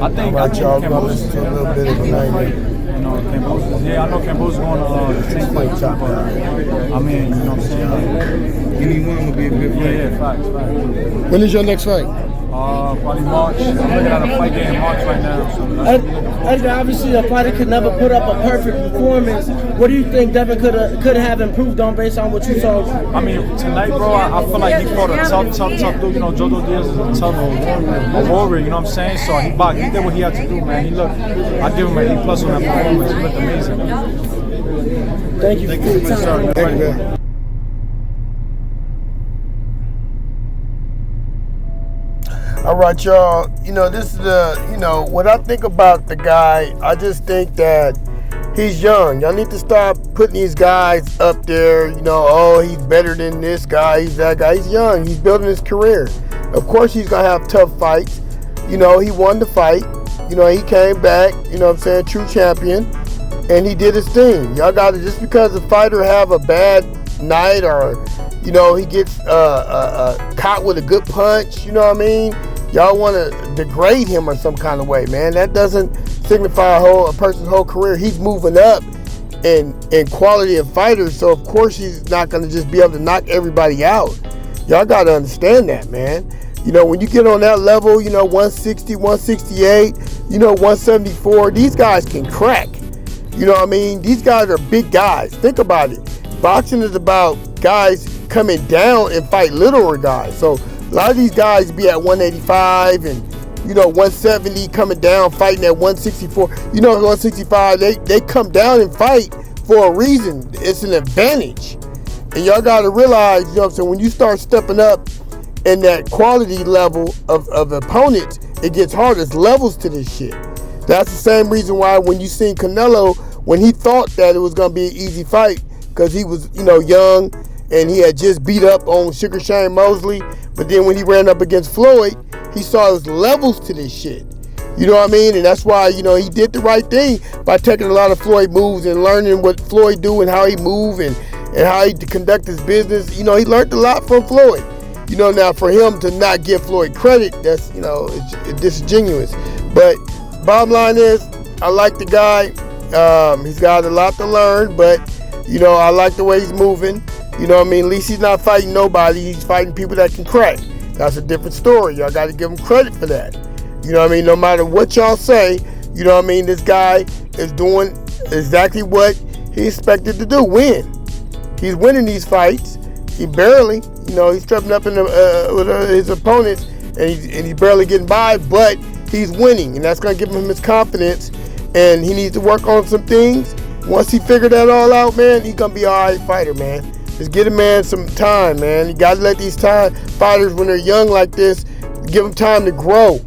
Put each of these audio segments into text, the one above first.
I think Camboose, a little bit of a Camboose, yeah, I know Camboose going to the same fight top. I mean, you know what I'm saying? Anyone will be a good fight. Yeah, facts. When is your next fight? Probably March. I'm looking at a fight game in March right now. So Edgar, obviously a fighter could never put up a perfect performance. What do you think Devin could have improved on based on what you saw? I mean, tonight, bro, I feel like he fought a tough dude. You know, Jojo Diaz is a tough warrior, you know what I'm saying? So he did what he had to do, man. I give him an A+ on that performance. He looked amazing. Thank you for your time. Thank you. All right, y'all. You know, this is what I think about the guy. I just think that he's young. Y'all need to stop putting these guys up there. You know, oh, he's better than this guy. He's that guy. He's young. He's building his career. Of course, he's gonna have tough fights. You know, he won the fight. You know, he came back. You know what I'm saying? True champion, and he did his thing. Y'all got to, just because a fighter have a bad night or, you know, he gets caught with a good punch. You know what I mean? Y'all want to degrade him or some kind of way, man. That doesn't signify a person's whole career. He's moving up in quality of fighters, so of course he's not going to just be able to knock everybody out. Y'all got to understand that, man. You know, when you get on that level, you know, 160, 168, you know, 174, these guys can crack. You know what I mean? These guys are big guys. Think about it. Boxing is about guys coming down and fight littler guys. So a lot of these guys be at 185 and, you know, 170 coming down, fighting at 164. You know, 165, they come down and fight for a reason. It's an advantage. And y'all got to realize, you know what I'm saying, when you start stepping up in that quality level of opponents, it gets harder. There's levels to this shit. That's the same reason why when you seen Canelo, when he thought that it was going to be an easy fight, because he was, you know, young and he had just beat up on Sugar Shane Mosley. But then when he ran up against Floyd, he saw there's levels to this shit. You know what I mean? And that's why, you know, he did the right thing by taking a lot of Floyd moves and learning what Floyd do and how he move and how he conduct his business. You know, he learned a lot from Floyd. You know, now for him to not give Floyd credit, that's, you know, it's disingenuous. But bottom line is, I like the guy. He's got a lot to learn, but, you know, I like the way he's moving. You know what I mean? At least he's not fighting nobody. He's fighting people that can crack. That's a different story. Y'all got to give him credit for that. You know what I mean? No matter what y'all say, you know what I mean? This guy is doing exactly what he expected to do, win. He's winning these fights. He barely, you know, he's stepping up with his opponents, and he's barely getting by, but he's winning, and that's going to give him his confidence, and he needs to work on some things. Once he figured that all out, man, he's going to be an all right fighter, man. Just get a man some time, man. You got to let these fighters, when they're young like this, give them time to grow.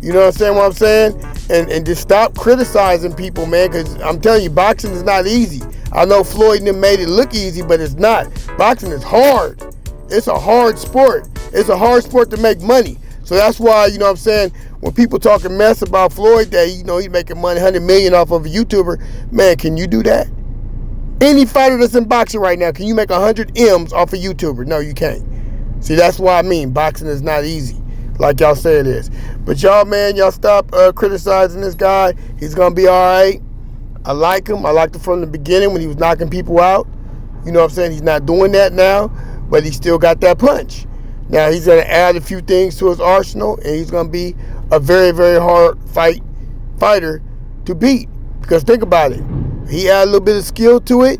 You know what I'm saying? And just stop criticizing people, man, because I'm telling you, boxing is not easy. I know Floyd and them made it look easy, but it's not. Boxing is hard. It's a hard sport. It's a hard sport to make money. So that's why, you know what I'm saying, when people talking mess about Floyd, that, you know, he's making money, $100 million off of a YouTuber, man, can you do that? Any fighter that's in boxing right now, can you make 100 M's off a YouTuber? No, you can't. See, that's what I mean. Boxing is not easy, like y'all say it is. But y'all, man, y'all stop criticizing this guy. He's going to be all right. I like him. I liked him from the beginning when he was knocking people out. You know what I'm saying? He's not doing that now, but he still got that punch. Now, he's going to add a few things to his arsenal, and he's going to be a very, very hard fighter to beat. Because think about it. He added a little bit of skill to it.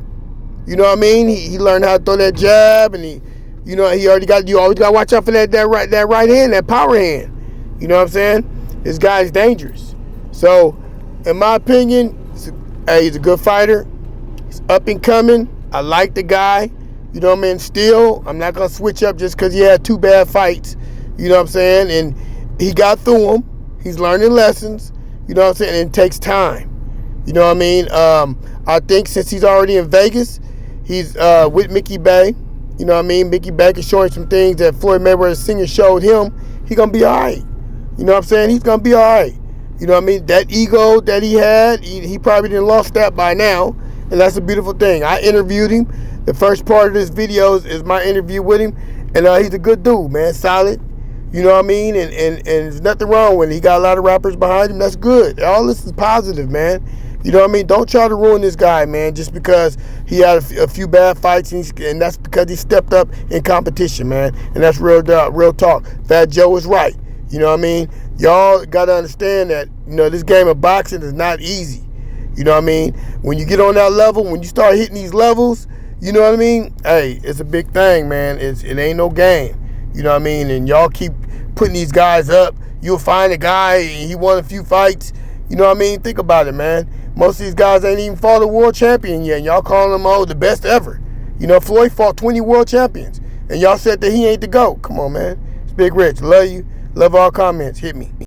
You know what I mean? He learned how to throw that jab, and you always got to watch out for that right hand, that power hand. You know what I'm saying? This guy's dangerous. So, in my opinion, he's a good fighter. He's up and coming. I like the guy. You know what I mean? Still, I'm not going to switch up just because he had 2 bad fights. You know what I'm saying? And he got through them. He's learning lessons. You know what I'm saying? And it takes time. You know what I mean? I think since he's already in Vegas, he's with Mickey Bay. You know what I mean? Mickey Bay is showing some things that Floyd Mayweather Sr. showed him. He's going to be all right. You know what I'm saying? He's going to be all right. You know what I mean? That ego that he had, he probably didn't lost that by now. And that's a beautiful thing. I interviewed him. The first part of this video is my interview with him. And he's a good dude, man. Solid. You know what I mean? And there's nothing wrong with it. He got a lot of rappers behind him. That's good. All this is positive, man. You know what I mean? Don't try to ruin this guy, man, just because he had a few bad fights, and that's because he stepped up in competition, man. And that's real talk. Fat Joe is right. You know what I mean? Y'all got to understand that, this game of boxing is not easy. You know what I mean? When you get on that level, when you start hitting these levels, you know what I mean? Hey, it's a big thing, man. It ain't no game. You know what I mean? And y'all keep putting these guys up. You'll find a guy, and he won a few fights. You know what I mean? Think about it, man. Most of these guys ain't even fought a world champion yet, and y'all calling them, the best ever. Floyd fought 20 world champions, and y'all said that he ain't the GOAT. Come on, man. It's Big Rich. Love you. Love all comments. Hit me.